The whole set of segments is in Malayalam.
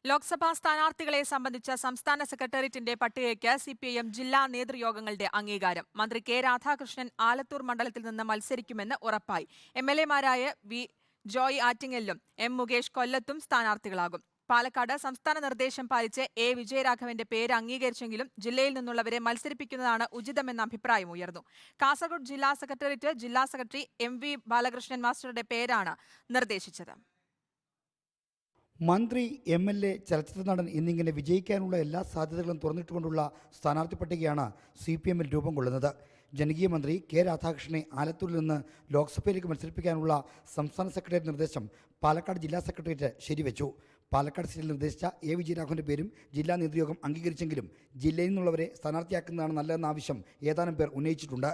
ലോക്സഭാ സ്ഥാനാർത്ഥികളെ സംബന്ധിച്ച സംസ്ഥാന സെക്രട്ടേറിയറ്റിന്റെ പട്ടികയ്ക്ക് സിപിഐഎം ജില്ലാ നേതൃയോഗങ്ങളുടെ അംഗീകാരം. മന്ത്രി കെ രാധാകൃഷ്ണൻ ആലത്തൂർ മണ്ഡലത്തിൽ നിന്ന് മത്സരിക്കുമെന്ന് ഉറപ്പായി. എംഎൽഎമാരായ വി ജോയ് ആറ്റിങ്ങലിലും എം മുകേഷ് കൊല്ലത്തും സ്ഥാനാർത്ഥികളാകും. പാലക്കാട് സംസ്ഥാന നിർദ്ദേശം പാലിച്ച് എ വിജയരാഘവന്റെ പേര് അംഗീകരിച്ചെങ്കിലും ജില്ലയിൽ നിന്നുള്ളവരെ മത്സരിപ്പിക്കുന്നതാണ് ഉചിതമെന്ന അഭിപ്രായം ഉയർന്നു. കാസർഗോഡ് ജില്ലാ സെക്രട്ടേറിയറ്റ് ജില്ലാ സെക്രട്ടറി എം.വി. ബാലകൃഷ്ണൻ മാസ്റ്ററുടെ പേരാണ് നിർദ്ദേശിച്ചത്. മന്ത്രി, എം.എൽ.എ, ചലച്ചിത്ര നടൻ എന്നിങ്ങനെ വിജയിക്കാനുള്ള എല്ലാ സാധ്യതകളും തുറന്നിട്ടുകൊണ്ടുള്ള സ്ഥാനാർത്ഥി പട്ടികയാണ് CPM-ൽ രൂപം കൊള്ളുന്നത്. ജനകീയ മന്ത്രി കെ രാധാകൃഷ്ണനെ ആലത്തൂരിൽ നിന്ന് ലോക്സഭയിലേക്ക് മത്സരിപ്പിക്കാനുള്ള സംസ്ഥാന സെക്രട്ടേറിയറ്റ് നിർദ്ദേശം പാലക്കാട് ജില്ലാ സെക്രട്ടേറിയറ്റ് ശരിവെച്ചു. പാലക്കാട് സീറ്റിൽ നിർദ്ദേശിച്ച എ വിജയരാഘവന്റെ പേരും ജില്ലാ നേതൃയോഗം അംഗീകരിച്ചെങ്കിലും ജില്ലയിൽ നിന്നുള്ളവരെ സ്ഥാനാർത്ഥിയാക്കുന്നതാണ് നല്ലതെന്ന ആവശ്യം ഏതാനും പേർ ഉന്നയിച്ചിട്ടുണ്ട്.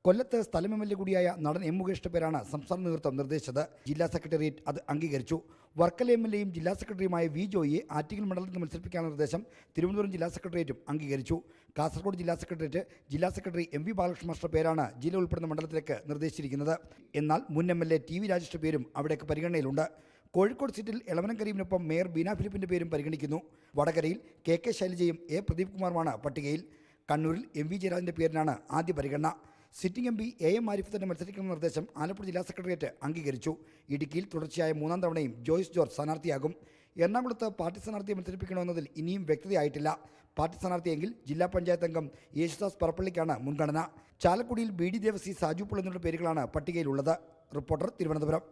കൊല്ലത്ത് സ്ഥലം MLA കൂടിയായ നടൻ എം മുകേഷിന്റെ പേരാണ് സംസ്ഥാന നേതൃത്വം നിർദ്ദേശിച്ചത്. ജില്ലാ സെക്രട്ടേറിയറ്റ് അത് അംഗീകരിച്ചു. വർക്കല MLA-യും ജില്ലാ സെക്രട്ടറിയുമായ വി ജോയിയെ ആറ്റിങ്ങൽ മണ്ഡലത്തിൽ നിന്ന് മത്സരിപ്പിക്കാനുള്ള നിർദ്ദേശം തിരുവനന്തപുരം ജില്ലാ സെക്രട്ടേറിയറ്റും അംഗീകരിച്ചു. കാസർഗോഡ് ജില്ലാ സെക്രട്ടേറിയറ്റ് ജില്ലാ സെക്രട്ടറി M.V. ബാലകൃഷ്ണൻ മാസ്റ്ററുടെ പേരാണ് ജില്ല ഉൾപ്പെടുന്ന മണ്ഡലത്തിലേക്ക് നിർദ്ദേശിച്ചിരിക്കുന്നത്. എന്നാൽ മുൻ MLA TV രാജേഷിന്റെ പേരും അവിടേക്ക് പരിഗണനയിലുണ്ട്. കോഴിക്കോട് സീറ്റിൽ എളവനം കരീമിനൊപ്പം മേയർ ബീന ഫിലിപ്പിന്റെ പേരും പരിഗണിക്കുന്നു. വടകരയിൽ KK ശൈലജയും A പ്രദീപ് കുമാറുമാണ് പട്ടികയിൽ. കണ്ണൂരിൽ M.V. ജയരാജന്റെ പേരിനാണ് ആദ്യ പരിഗണന. സിറ്റിംഗ് MP AM ആരിഫ് തന്നെ മത്സരിക്കുന്ന നിർദ്ദേശം ആലപ്പുഴ ജില്ലാ സെക്രട്ടേറിയറ്റ് അംഗീകരിച്ചു. ഇടുക്കിയിൽ തുടർച്ചയായ മൂന്നാം തവണയും ജോയ്സ് ജോർജ് സ്ഥാനാർത്ഥിയാകും. എറണാകുളത്ത് പാർട്ടി സ്ഥാനാർത്ഥിയെ മത്സരിപ്പിക്കണമെന്നതിൽ ഇനിയും വ്യക്തതയായിട്ടില്ല. പാർട്ടി സ്ഥാനാർത്ഥിയെങ്കിൽ ജില്ലാ പഞ്ചായത്ത് അംഗം യേശുദാസ് പറപ്പള്ളിക്കാണ് മുൻഗണന. ചാലക്കുടിയിൽ BD ദേവസി, സാജു പുൾ എന്നിവരുടെ പേരുകളാണ് പട്ടികയിലുള്ളത്. റിപ്പോർട്ടർ, തിരുവനന്തപുരം.